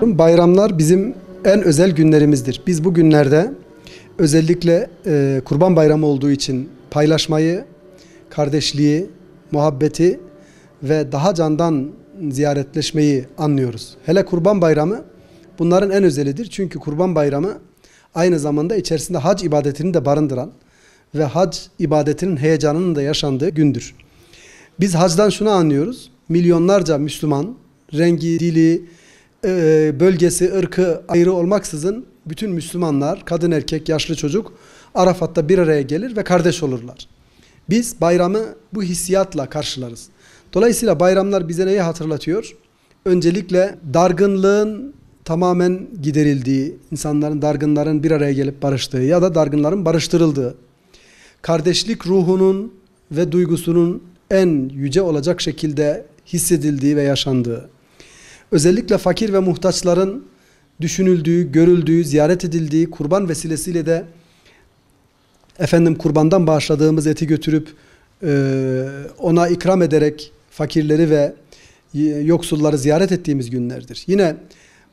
Bayramlar bizim en özel günlerimizdir. Biz bu günlerde özellikle Kurban Bayramı olduğu için paylaşmayı, kardeşliği, muhabbeti ve daha candan ziyaretleşmeyi anlıyoruz. Hele Kurban Bayramı bunların en özelidir. Çünkü Kurban Bayramı aynı zamanda içerisinde hac ibadetini de barındıran ve hac ibadetinin heyecanının da yaşandığı gündür. Biz hacdan şunu anlıyoruz. Milyonlarca Müslüman, rengi, dili, bölgesi, ırkı ayrı olmaksızın bütün Müslümanlar, kadın erkek, yaşlı çocuk Arafat'ta bir araya gelir ve kardeş olurlar. Biz bayramı bu hissiyatla karşılarız. Dolayısıyla bayramlar bize neyi hatırlatıyor? Öncelikle dargınlığın tamamen giderildiği, insanların, dargınların bir araya gelip barıştığı ya da dargınların barıştırıldığı, kardeşlik ruhunun ve duygusunun en yüce olacak şekilde hissedildiği ve yaşandığı, özellikle fakir ve muhtaçların düşünüldüğü, görüldüğü, ziyaret edildiği, kurban vesilesiyle de kurbandan bağışladığımız eti götürüp ona ikram ederek fakirleri ve yoksulları ziyaret ettiğimiz günlerdir. Yine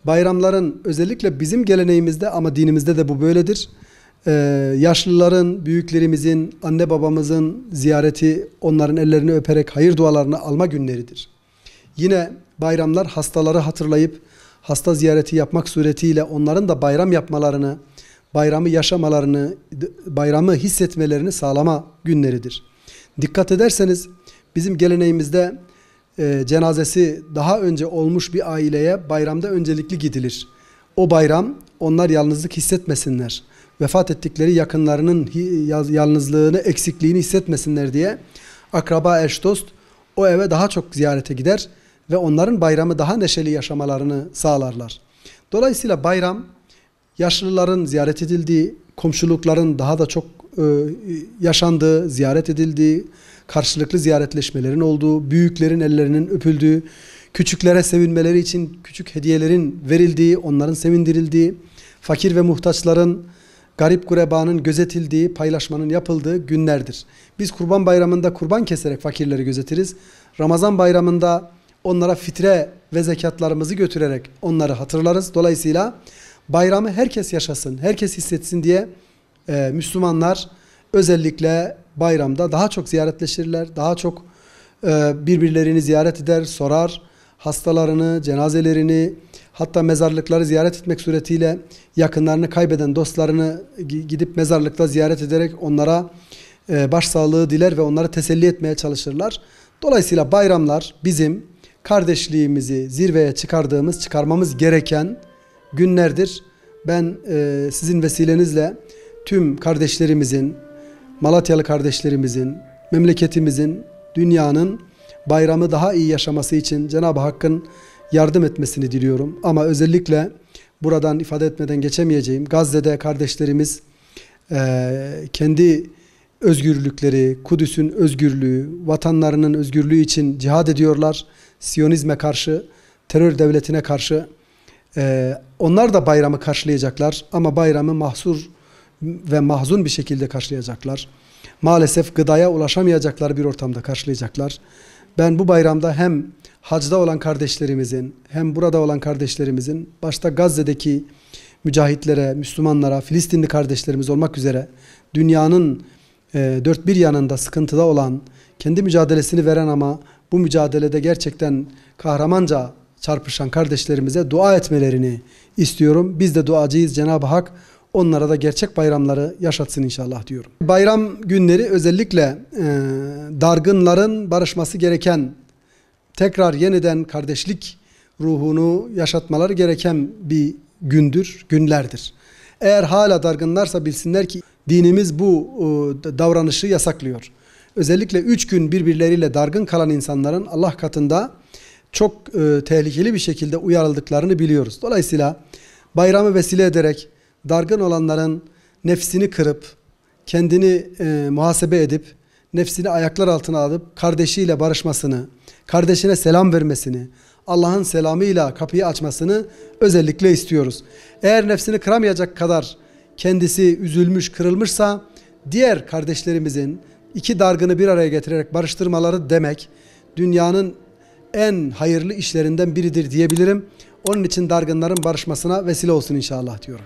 bayramların özellikle bizim geleneğimizde ama dinimizde de bu böyledir. Yaşlıların, büyüklerimizin, anne babamızın ziyareti, onların ellerini öperek hayır dualarını alma günleridir. Yine bayramlar hastaları hatırlayıp hasta ziyareti yapmak suretiyle onların da bayram yapmalarını, bayramı yaşamalarını, bayramı hissetmelerini sağlama günleridir. Dikkat ederseniz bizim geleneğimizde cenazesi daha önce olmuş bir aileye bayramda öncelikli gidilir. O bayram onlar yalnızlık hissetmesinler. Vefat ettikleri yakınlarının yalnızlığını, eksikliğini hissetmesinler diye akraba, eş, dost o eve daha çok ziyarete gider ve onların bayramı daha neşeli yaşamalarını sağlarlar. Dolayısıyla bayram yaşlıların ziyaret edildiği, komşulukların daha da çok yaşandığı, ziyaret edildiği, karşılıklı ziyaretleşmelerin olduğu, büyüklerin ellerinin öpüldüğü, küçüklere sevinmeleri için küçük hediyelerin verildiği, onların sevindirildiği, fakir ve muhtaçların, garip gurebanın gözetildiği, paylaşmanın yapıldığı günlerdir. Biz Kurban Bayramı'nda kurban keserek fakirleri gözetiriz. Ramazan Bayramı'nda onlara fitre ve zekatlarımızı götürerek onları hatırlarız. Dolayısıyla bayramı herkes yaşasın, herkes hissetsin diye Müslümanlar özellikle bayramda daha çok ziyaretleşirler, daha çok birbirlerini ziyaret eder, sorar, hastalarını, cenazelerini, hatta mezarlıkları ziyaret etmek suretiyle yakınlarını kaybeden dostlarını gidip mezarlıkta ziyaret ederek onlara başsağlığı diler ve onları teselli etmeye çalışırlar. Dolayısıyla bayramlar bizim kardeşliğimizi zirveye çıkarmamız gereken günlerdir. Ben sizin vesilenizle tüm kardeşlerimizin, Malatyalı kardeşlerimizin, memleketimizin, dünyanın bayramı daha iyi yaşaması için Cenab-ı Hakk'ın yardım etmesini diliyorum. Ama özellikle buradan ifade etmeden geçemeyeceğim. Gazze'de kardeşlerimiz kendi özgürlükleri, Kudüs'ün özgürlüğü, vatanlarının özgürlüğü için cihad ediyorlar. Siyonizme karşı, terör devletine karşı. Onlar da bayramı karşılayacaklar ama bayramı mahsur ve mahzun bir şekilde karşılayacaklar. Maalesef gıdaya ulaşamayacakları bir ortamda karşılayacaklar. Ben bu bayramda hem hacda olan kardeşlerimizin hem burada olan kardeşlerimizin başta Gazze'deki mücahitlere, Müslümanlara, Filistinli kardeşlerimiz olmak üzere dünyanın dört bir yanında sıkıntıda olan, kendi mücadelesini veren ama bu mücadelede gerçekten kahramanca çarpışan kardeşlerimize dua etmelerini istiyorum. Biz de duacıyız. Cenab-ı Hak onlara da gerçek bayramları yaşatsın inşallah diyorum. Bayram günleri özellikle dargınların barışması gereken, tekrar yeniden kardeşlik ruhunu yaşatmaları gereken bir günlerdir. Eğer hala dargınlarsa bilsinler ki dinimiz bu davranışı yasaklıyor. Özellikle 3 gün birbirleriyle dargın kalan insanların Allah katında çok tehlikeli bir şekilde uyarıldıklarını biliyoruz. Dolayısıyla bayramı vesile ederek dargın olanların nefsini kırıp, kendini muhasebe edip, nefsini ayaklar altına alıp kardeşiyle barışmasını, kardeşine selam vermesini, Allah'ın selamıyla kapıyı açmasını özellikle istiyoruz. Eğer nefsini kıramayacak kadar kendisi üzülmüş, kırılmışsa diğer kardeşlerimizin iki dargını bir araya getirerek barıştırmaları demek, dünyanın en hayırlı işlerinden biridir diyebilirim. Onun için dargınların barışmasına vesile olsun inşallah diyorum.